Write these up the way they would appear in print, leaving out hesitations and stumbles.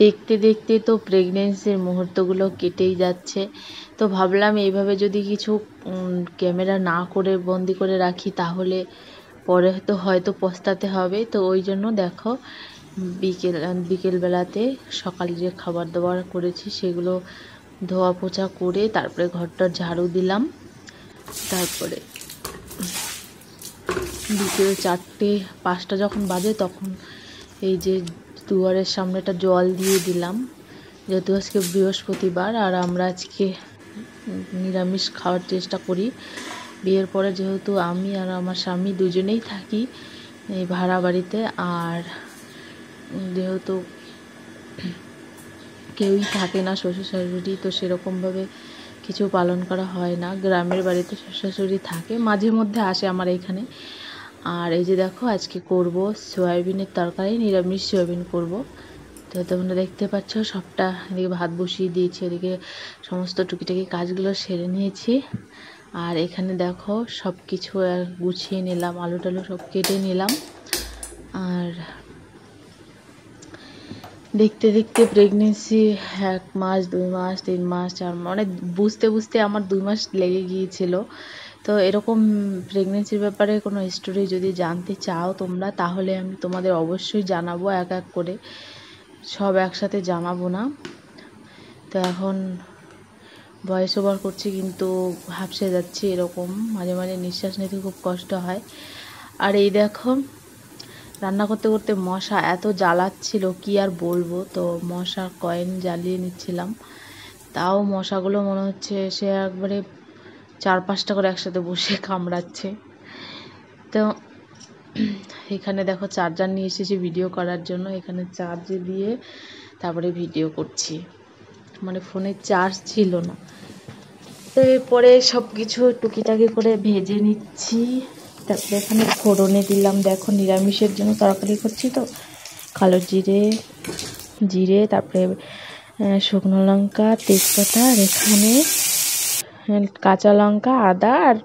দেখতে দেখতে তো প্রেগনেন্সির মুহূর্তগুলো কেটেই যাচ্ছে। তো ভাবলাম এইভাবে যদি কিছু ক্যামেরা না করে বন্দি করে রাখি তাহলে পরে তো হয়তো পস্তাতে হবে। তো ওই জন্য দেখো বিকেলবেলাতে সকালে যে খাবার দাবার করেছি সেগুলো ধোয়া পোছা করে তারপরে ঘরটা ঝাড়ু দিলাম। তারপরে বিকেল 4টে 5টা যখন বাজে তখন এই যে দুয়ারের সামনেটা জল দিয়ে দিলাম, যেহেতু আজকে বৃহস্পতিবার আর আমরা আজকে নিরামিষ খাওয়ার চেষ্টা করি। বিয়ের পরে যেহেতু আমি আর আমার স্বামী দুজনেই থাকি এই ভাড়া বাড়িতে, আর যেহেতু কেউই থাকে না শ্বশুর শাশুড়ি, তো সেরকমভাবে কিছু পালন করা হয় না। গ্রামের বাড়িতে শ্বশুর শাশুড়ি থাকে, মাঝে মধ্যে আসে আমার এখানে। আর এই যে দেখো আজকে করব সয়াবিনের তরকারি, নিরামিষ সয়াবিন করব। তো তোমরা দেখতে পাচ্ছ সবটা, এদিকে ভাত বসিয়ে দিয়েছি, এদিকে সমস্ত টুকিটাকি কাজগুলো সেরে নিয়েছি। আর এখানে দেখো সব কিছু গুছিয়ে নিলাম, আলু টালু সব কেটে নিলাম। আর দেখতে দেখতে প্রেগনেন্সি 1 মাস 2 মাস 3 মাস 4 মাস, মানে বুঝতে বুঝতে আমার 2 মাস লেগে গিয়েছিল। তো এরকম প্রেগনেন্সির ব্যাপারে কোনো স্টোরি যদি জানতে চাও তোমরা, তাহলে আমি তোমাদের অবশ্যই জানাবো এক এক করে, সব একসাথে জানাবো না। তো এখন ভয়েস ওভার করছি কিন্তু হাঁপসে যাচ্ছি, এরকম মাঝে মাঝে নিঃশ্বাস নিতে খুব কষ্ট হয়। আর এই দেখো রান্না করতে করতে মশা এত জ্বালাচ্ছিল কি আর বলবো। তো মশার কয়েন জ্বালিয়ে নিচ্ছিলাম, তাও মশাগুলো মনে হচ্ছে সে একবারে 4-5টা করে একসাথে বসে কামড়াচ্ছে। তো এখানে দেখো চার্জার নিয়ে এসেছি ভিডিও করার জন্য, এখানে চার্জে দিয়ে তারপরে ভিডিও করছি, মানে ফোনে চার্জ ছিল না। তো এরপরে সব কিছু টুকিটাকি করে ভেজে নিচ্ছি। তারপরে এখানে ফোড়নে দিলাম, দেখো নিরামিষের জন্য তরকারি করছি তো, কালো জিরে তারপরে শুকনো লঙ্কা তেজপাতা, আর এখানে কাঁচা লঙ্কা আদা আর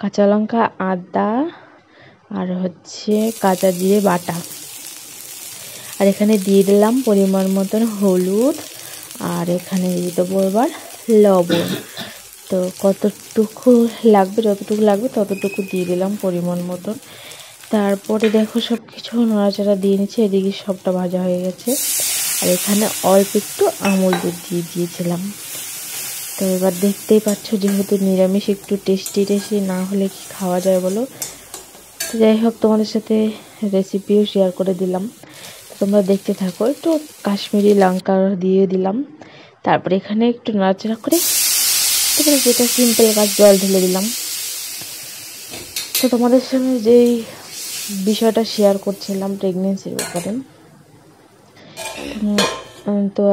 কাঁচা লঙ্কা আদা আর হচ্ছে কাঁচা জিরে বাটা। আর এখানে দিয়ে দিলাম পরিমাণ মতন হলুদ, আর এখানে দিয়ে দেবো এবার লবণ। তো কতটুকু লাগবে, যতটুকু লাগবে ততটুকু দিয়ে দিলাম পরিমাণ মতন। তারপরে দেখো সব কিছু নাড়াচাড়া দিয়ে নিচ্ছি, এদিকে সবটা ভাজা হয়ে গেছে। আর এখানে অল্প একটু আমুল দুধ দিয়ে দিয়েছিলাম। তো এবার দেখতেই পাচ্ছ যেহেতু নিরামিষ একটু টেস্টি না হলে কি খাওয়া যায় বলো। তো যাই হোক তোমাদের সাথে রেসিপিও শেয়ার করে দিলাম, তোমরা দেখতে থাকো। একটু কাশ্মীরি লঙ্কা দিয়ে দিলাম, তারপরে এখানে একটু নাড়াচাড়া করে তারপরে যেটা সিম্পল কাজ জল ঢেলে দিলাম। তো তোমাদের সঙ্গে যেই বিষয়টা শেয়ার করছিলাম প্রেগনেন্সির ব্যাপারে, তো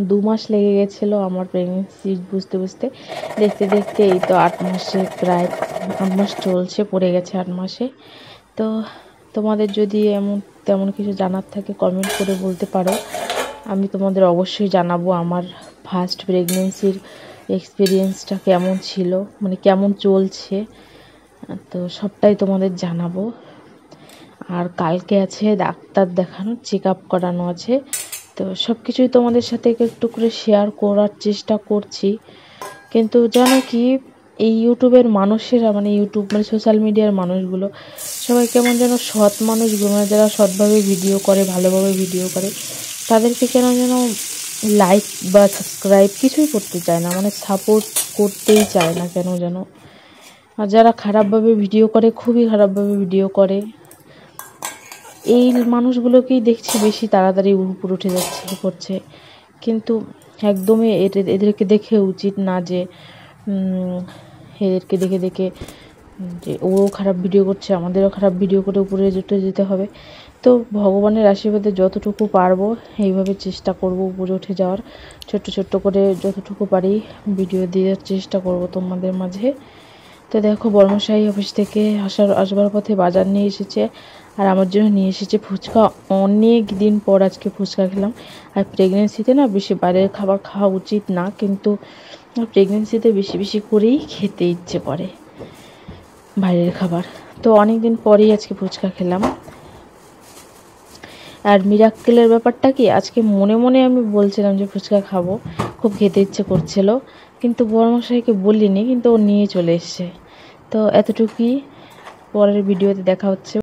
2 মাস লেগে গেছিলো আমার প্রেগনেন্সি বুঝতে বুঝতে। দেখতে দেখতে এই তো 8 মাসে, প্রায় 8 মাস চলছে, পড়ে গেছে 8 মাসে। তো তোমাদের যদি তেমন কিছু জানার থাকে কমেন্ট করে বলতে পারো, আমি তোমাদের অবশ্যই জানাবো আমার ফার্স্ট প্রেগনেন্সির এক্সপিরিয়েন্সটা কেমন ছিল, মানে কেমন চলছে। তো সবটাই তোমাদের জানাবো। আর কালকে আছে ডাক্তার দেখানো, চেক আপ করানো আছে। তো সব কিছুই তোমাদের সাথে একটু করে শেয়ার করার চেষ্টা করছি। কিন্তু জানো কি, এই ইউটিউবের মানুষেরা, মানে ইউটিউব মানে সোশ্যাল মিডিয়ার মানুষগুলো সবাই কেমন যেন সৎ মানুষগুলো, মানে যারা সৎভাবে ভিডিও করে, ভালোভাবে ভিডিও করে, তাদেরকে কেন যেন লাইক বা সাবস্ক্রাইব কিছুই করতে চায় না, মানে সাপোর্ট করতেই চায় না কেন যেন। আর যারা খারাপভাবে ভিডিও করে, খুবই খারাপভাবে ভিডিও করে, এই মানুষগুলোকেই দেখছি বেশি তাড়াতাড়ি উপরে উঠে যাচ্ছে করছে। কিন্তু একদমই এদেরকে দেখে উচিত না যে এদেরকে দেখে দেখে যে ও খারাপ ভিডিও করছে আমাদেরও খারাপ ভিডিও করে উপরে উঠে যেতে হবে। তো ভগবানের আশীর্বাদে যতটুকু পারবো এইভাবে চেষ্টা করব উপরে উঠে যাওয়ার, ছোট্ট ছোট্ট করে যতটুকু পারি ভিডিও দেওয়ার চেষ্টা করব তোমাদের মাঝে। তো দেখো বর্মশাহী অফিস থেকে আসবার পথে বাজার নিয়ে এসেছে, আর আমার জন্য নিয়ে এসেছে ফুচকা। অনেক দিন পর আজকে ফুচকা খেলাম। আর প্রেগনেন্সিতে না বেশি বাইরের খাবার খাওয়া উচিত না, কিন্তু প্রেগনেন্সিতে বেশি বেশি করেই খেতে ইচ্ছে করে বাইরের খাবার। তো অনেক দিন পরেই আজকে ফুচকা খেলাম। আর মিরাক্কেলের ব্যাপারটা কি, আজকে মনে মনে আমি বলছিলাম যে ফুচকা খাবো, খুব খেতে ইচ্ছে করছিল, কিন্তু বড়মশাইকে বলিনি, কিন্তু ও নিয়ে চলে এসছে। তো এতটুকুই, পরের ভিডিওতে দেখা হচ্ছে।